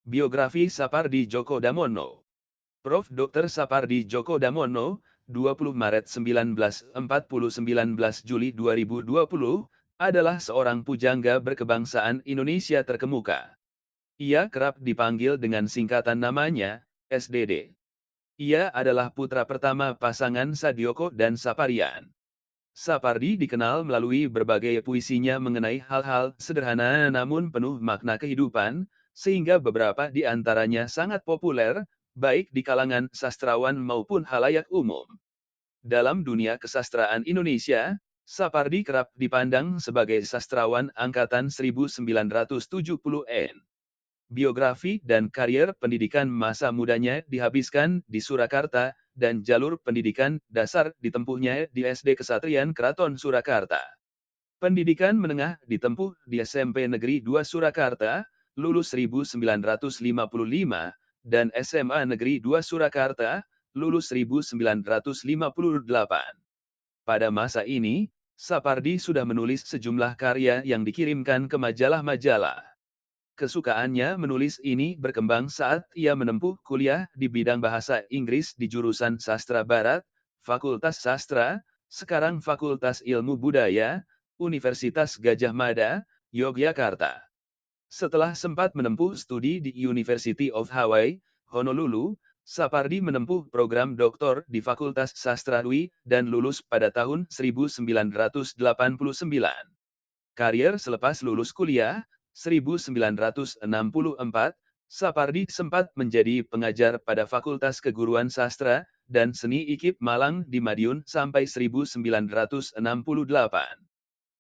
Biografi Sapardi Djoko Damono. Prof. Dr. Sapardi Djoko Damono, 20 Maret 1940 19 Juli 2020, adalah seorang pujangga berkebangsaan Indonesia terkemuka. Ia kerap dipanggil dengan singkatan namanya, SDD. Ia adalah putra pertama pasangan Sadioko dan Saparian. Sapardi dikenal melalui berbagai puisinya mengenai hal-hal sederhana namun penuh makna kehidupan, sehingga beberapa di antaranya sangat populer, baik di kalangan sastrawan maupun halayak umum. Dalam dunia kesastraan Indonesia, Sapardi kerap dipandang sebagai sastrawan angkatan 1970-an. Biografi dan karier pendidikan masa mudanya dihabiskan di Surakarta, dan jalur pendidikan dasar ditempuhnya di SD Kesatrian Keraton Surakarta. Pendidikan menengah ditempuh di SMP Negeri 2 Surakarta, lulus 1955, dan SMA Negeri 2 Surakarta, lulus 1958. Pada masa ini, Sapardi sudah menulis sejumlah karya yang dikirimkan ke majalah-majalah. Kesukaannya menulis ini berkembang saat ia menempuh kuliah di bidang bahasa Inggris di jurusan Sastra Barat, Fakultas Sastra, sekarang Fakultas Ilmu Budaya, Universitas Gadjah Mada, Yogyakarta. Setelah sempat menempuh studi di University of Hawaii, Honolulu, Sapardi menempuh program doktor di Fakultas Sastra UI dan lulus pada tahun 1989. Karier selepas lulus kuliah, 1964, Sapardi sempat menjadi pengajar pada Fakultas Keguruan Sastra dan Seni IKIP Malang di Madiun sampai 1968.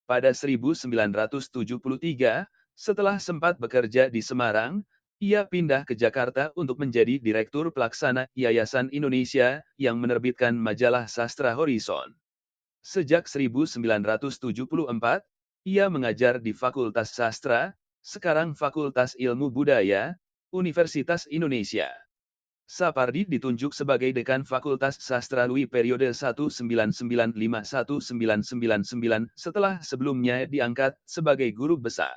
Pada 1973, setelah sempat bekerja di Semarang, ia pindah ke Jakarta untuk menjadi Direktur Pelaksana Yayasan Indonesia yang menerbitkan majalah Sastra Horizon. Sejak 1974, ia mengajar di Fakultas Sastra, sekarang Fakultas Ilmu Budaya, Universitas Indonesia. Sapardi ditunjuk sebagai Dekan Fakultas Sastra UI periode 1995-1999 setelah sebelumnya diangkat sebagai guru besar.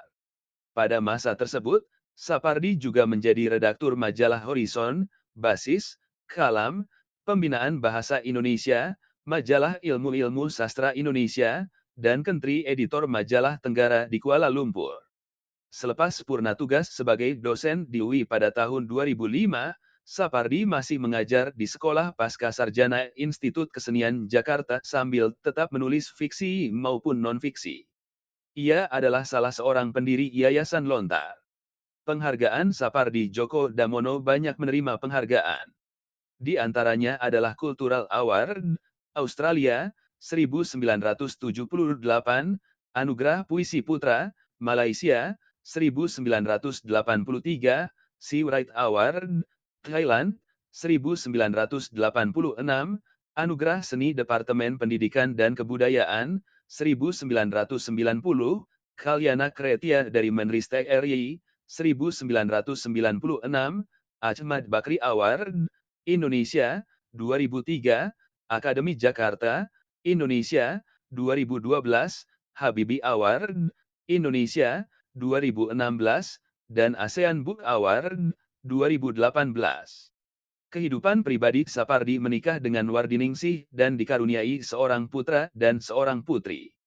Pada masa tersebut, Sapardi juga menjadi redaktur majalah Horizon, Basis, Kalam, Pembinaan Bahasa Indonesia, Majalah Ilmu-Ilmu Sastra Indonesia, dan Country Editor Majalah Tenggara di Kuala Lumpur. Selepas purna tugas sebagai dosen di UI pada tahun 2005, Sapardi masih mengajar di Sekolah Pascasarjana Institut Kesenian Jakarta sambil tetap menulis fiksi maupun non-fiksi. Ia adalah salah seorang pendiri Yayasan Lontar. Penghargaan Sapardi Djoko Damono banyak menerima penghargaan. Di antaranya adalah Cultural Award, Australia, 1978, Anugerah Puisi Putra, Malaysia, 1983, Sea Right Award, Thailand, 1986, Anugerah Seni Departemen Pendidikan dan Kebudayaan, 1990, Kalyana Kretia dari Menristek RI, 1996, Ahmad Bakri Award, Indonesia, 2003, Akademi Jakarta, Indonesia, 2012, Habibie Award, Indonesia, 2016, dan ASEAN Book Award, 2018. Kehidupan pribadi Sapardi menikah dengan Wardiningsih dan dikaruniai seorang putra dan seorang putri.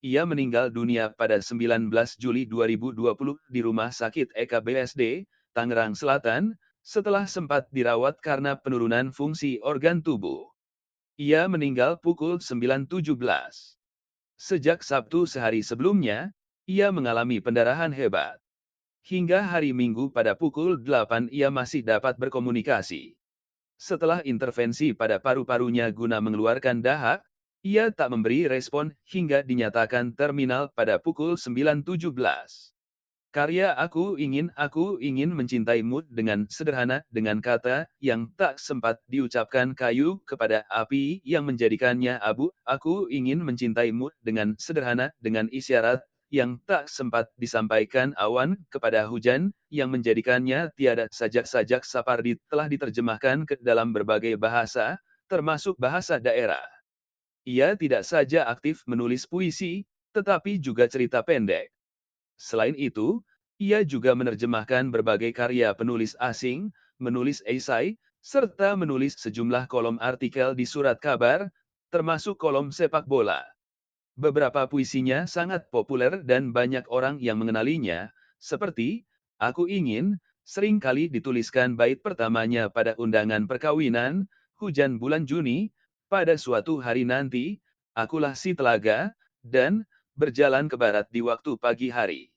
Ia meninggal dunia pada 19 Juli 2020 di Rumah Sakit EKBSD, Tangerang Selatan, setelah sempat dirawat karena penurunan fungsi organ tubuh. Ia meninggal pukul 9.17. Sejak Sabtu sehari sebelumnya, ia mengalami pendarahan hebat. Hingga hari Minggu pada pukul 8 ia masih dapat berkomunikasi. Setelah intervensi pada paru-parunya guna mengeluarkan dahak, ia tak memberi respon hingga dinyatakan terminal pada pukul 9.17. Karya Aku ingin mencintaimu dengan sederhana dengan kata yang tak sempat diucapkan kayu kepada api yang menjadikannya abu. Aku ingin mencintaimu dengan sederhana dengan isyarat yang tak sempat disampaikan awan kepada hujan yang menjadikannya tiada. Sajak-sajak Sapardi telah diterjemahkan ke dalam berbagai bahasa, termasuk bahasa daerah. Ia tidak saja aktif menulis puisi, tetapi juga cerita pendek. Selain itu, Ia juga menerjemahkan berbagai karya penulis asing, menulis esai, serta menulis sejumlah kolom artikel di surat kabar, termasuk kolom sepak bola. Beberapa puisinya sangat populer dan banyak orang yang mengenalinya, seperti Aku Ingin, sering kali dituliskan bait pertamanya pada undangan perkawinan, Hujan Bulan Juni, pada suatu hari nanti, Akulah si telaga, dan Berjalan ke barat di waktu pagi hari.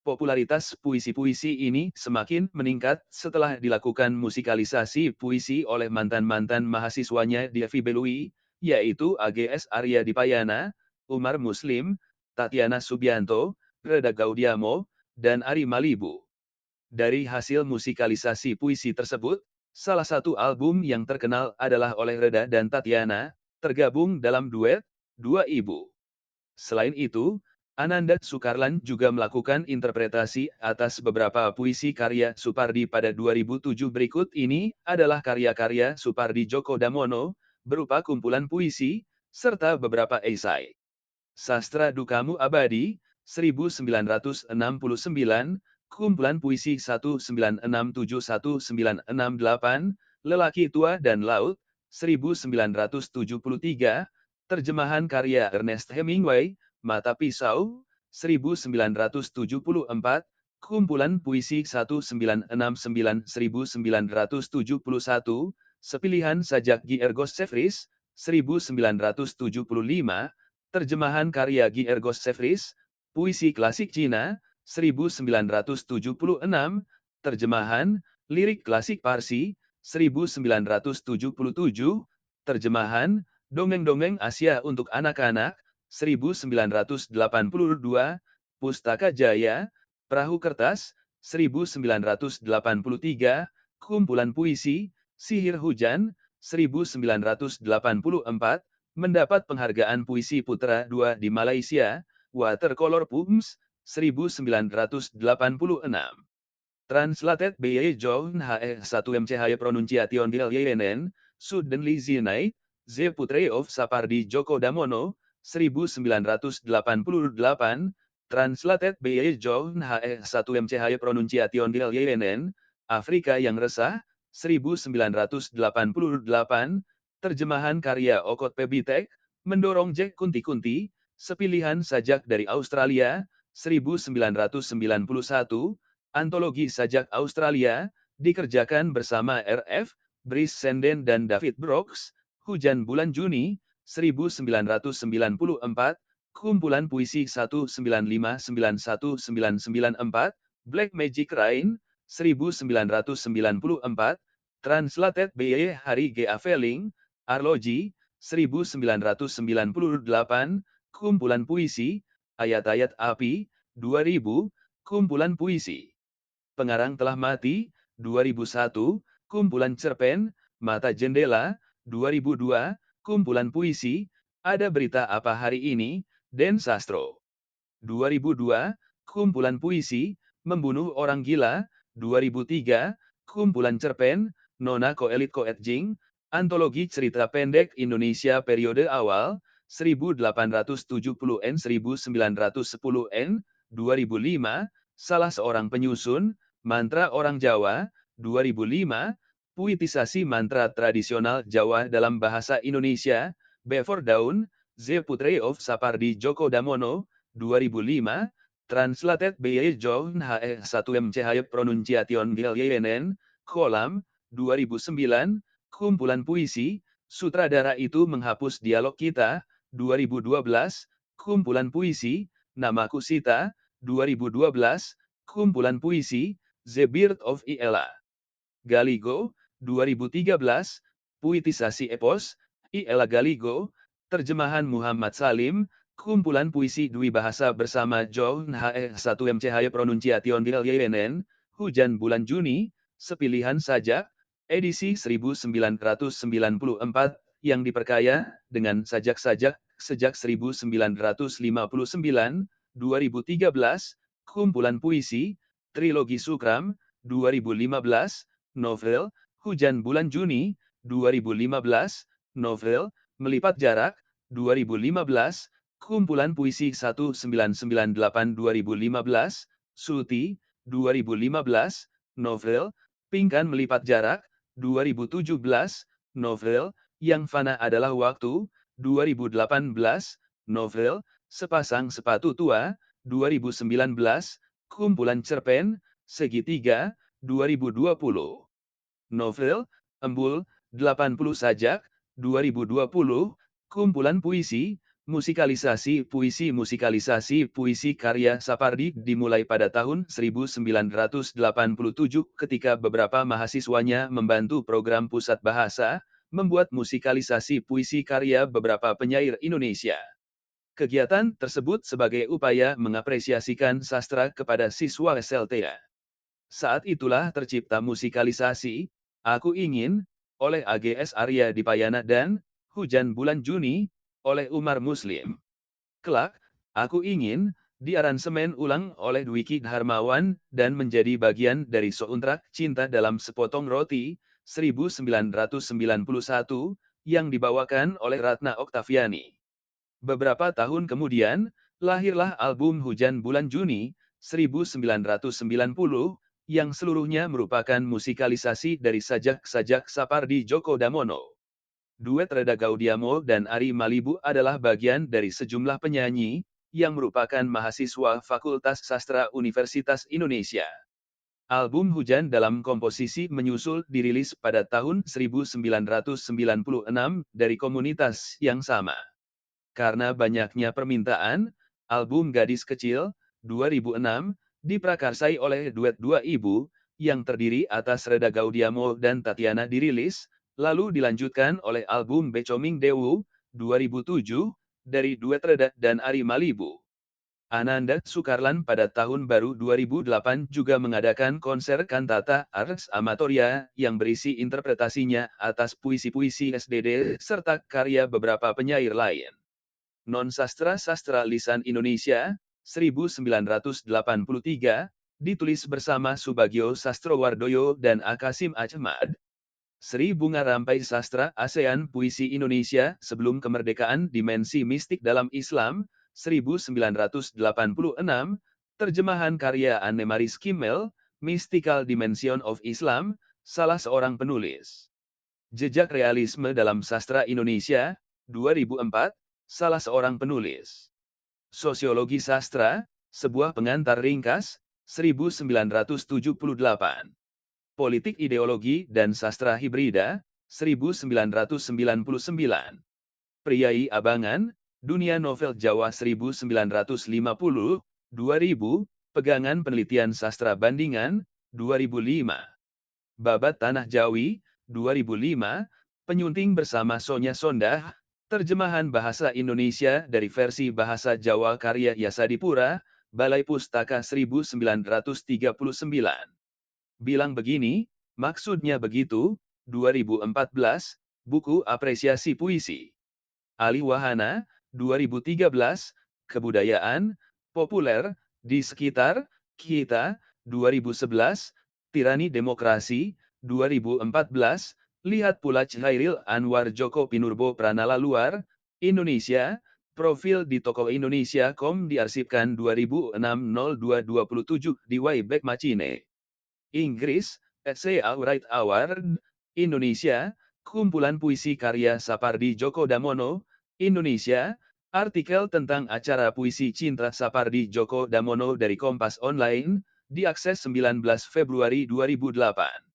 Popularitas puisi-puisi ini semakin meningkat setelah dilakukan musikalisasi puisi oleh mantan-mantan mahasiswanya di FIBLUI, yaitu AGS Arya Dipayana, Umar Muslim, Tatiana Subianto, Reda Gaudiamo, dan Ari Malibu. Dari hasil musikalisasi puisi tersebut, salah satu album yang terkenal adalah oleh Reda dan Tatiana, tergabung dalam duet, Dua Ibu. Selain itu, Ananda Sukarlan juga melakukan interpretasi atas beberapa puisi karya Supardi pada 2007. Berikut ini adalah karya-karya Supardi Djoko Damono, berupa kumpulan puisi, serta beberapa esai. Sastra Dukamu Abadi, 1969, kumpulan puisi 1967-1968, Lelaki Tua dan Laut, 1973, terjemahan karya Ernest Hemingway, Mata Pisau, 1974, kumpulan puisi 1969-1971, sepilihan sajak Guy Ergos Sevris, 1975, terjemahan karya Guy Ergos Sevris, puisi klasik Cina, 1976, terjemahan, lirik klasik Parsi, 1977, terjemahan, dongeng-dongeng Asia untuk anak-anak, 1982, Pustaka Jaya, Perahu Kertas, 1983, kumpulan puisi, Sihir Hujan, 1984, mendapat penghargaan Puisi Putra II di Malaysia, Watercolor Poems, 1986. Translated by John H. 1 MCH Pronunciation Yenen, Suddenly the Night, The Portrait of Sapardi Djoko Damono, 1988, Translated by John H. 1 MCH Pronunciation Yenen, Afrika yang Resah, 1988, terjemahan karya Okot Pebitek, mendorong Jack Kunti-Kunti, sepilihan sajak dari Australia, 1991, antologi sajak Australia, dikerjakan bersama R.F., Brice Senden dan David Brooks, Hujan Bulan Juni, 1994, kumpulan puisi 19591994, Black Magic Rain, 1994, Translated by Hari G. Aveling, Arloji, 1998, kumpulan puisi, Ayat-ayat Api, 2000, kumpulan puisi. Pengarang Telah Mati, 2001, kumpulan cerpen, Mata Jendela, 2002, kumpulan puisi, Ada Berita Apa Hari Ini, Den Sastro. 2002, kumpulan puisi, Membunuh Orang Gila, 2003, kumpulan cerpen, Nona Koelit Koetjing, antologi cerita pendek Indonesia periode awal, 1870-1910-n, 2005, salah seorang penyusun, mantra orang Jawa, 2005, puitisasi mantra tradisional Jawa dalam bahasa Indonesia, Before Dawn, The Portrait of Sapardi Djoko Damono, 2005, Translated by John H. 1 MCH Pronunciation Yenen, Kolam, 2009, kumpulan puisi, Sutradara Itu Menghapus Dialog Kita, 2012, kumpulan puisi, Namaku Sita, 2012, kumpulan puisi, The Birth of Iella. Galigo, 2013, puitisasi epos, Iella Galigo, terjemahan Muhammad Salim, kumpulan puisi Dwi Bahasa bersama John H. 1 MCH Pronunciation Yenen, Hujan Bulan Juni, sepilihan sajak, edisi 1994, yang diperkaya dengan sajak-sajak sejak 1959, 2013, kumpulan puisi, Trilogi Sukram, 2015, novel, Hujan Bulan Juni, 2015, novel, Melipat Jarak, 2015, kumpulan puisi 1998 2015, Suti, 2015, novel, Pingkan Melipat Jarak, 2017, novel, Yang Fana Adalah Waktu, 2018, novel, Sepasang Sepatu Tua, 2019, kumpulan cerpen, Segitiga, 2020. Novel, Embul, 80 Sajak, 2020, kumpulan puisi, musikalisasi puisi karya Sapardi dimulai pada tahun 1987 ketika beberapa mahasiswanya membantu program Pusat Bahasa, membuat musikalisasi puisi karya beberapa penyair Indonesia. Kegiatan tersebut sebagai upaya mengapresiasikan sastra kepada siswa SLTA. Saat itulah tercipta musikalisasi, Aku Ingin, oleh AGS Arya Dipayana dan Hujan Bulan Juni, oleh Umar Muslim. Kelak, Aku Ingin, diaransemen ulang oleh Dwiki Darmawan dan menjadi bagian dari soundtrack Cinta Dalam Sepotong Roti, 1991, yang dibawakan oleh Ratna Oktaviani. Beberapa tahun kemudian, lahirlah album Hujan Bulan Juni, 1990, yang seluruhnya merupakan musikalisasi dari sajak-sajak Sapardi Djoko Damono. Duet Reda Gaudiamo dan Ari Malibu adalah bagian dari sejumlah penyanyi, yang merupakan mahasiswa Fakultas Sastra Universitas Indonesia. Album Hujan dalam komposisi menyusul dirilis pada tahun 1996 dari komunitas yang sama. Karena banyaknya permintaan, album Gadis Kecil, 2006, diprakarsai oleh duet dua ibu, yang terdiri atas Reda Gaudiamo dan Tatiana dirilis, lalu dilanjutkan oleh album Becoming Dewu, 2007, dari duet Reda dan Ari Malibu. Ananda Sukarlan pada tahun baru 2008 juga mengadakan konser kantata Ars Amatoria yang berisi interpretasinya atas puisi-puisi SDD serta karya beberapa penyair lain. Non-sastra-sastra lisan Indonesia, 1983, ditulis bersama Subagio Sastrowardoyo dan Akasim Ahmad. Sri Bunga Rampai Sastra ASEAN Puisi Indonesia Sebelum Kemerdekaan Dimensi Mistik dalam Islam, 1986, terjemahan karya Anne-Marie Kimmel, Mystical Dimension of Islam, salah seorang penulis. Jejak Realisme dalam Sastra Indonesia, 2004, salah seorang penulis. Sosiologi Sastra, sebuah pengantar ringkas, 1978. Politik Ideologi dan Sastra Hibrida, 1999. Priai Abangan, Dunia Novel Jawa 1950, 2000, Pegangan Penelitian Sastra Bandingan, 2005. Babat Tanah Jawi, 2005, Penyunting bersama Sonya Sondah, terjemahan bahasa Indonesia dari versi bahasa Jawa karya Yasadipura, Balai Pustaka 1939. Bilang begini, maksudnya begitu, 2014, buku apresiasi puisi. Ali Wahana, 2013, Kebudayaan, Populer, di Sekitar, Kita, 2011, Tirani Demokrasi, 2014, lihat pula Chairil Anwar Joko Pinurbo Pranala Luar, Indonesia, profil di toko Indonesia.com diarsipkan 2006-02-27 di Wayback Machine. Inggris, Essay Award Award, Indonesia, kumpulan puisi karya Sapardi Djoko Damono, Indonesia, artikel tentang acara puisi cinta Sapardi Djoko Damono dari Kompas Online, diakses 19 Februari 2008.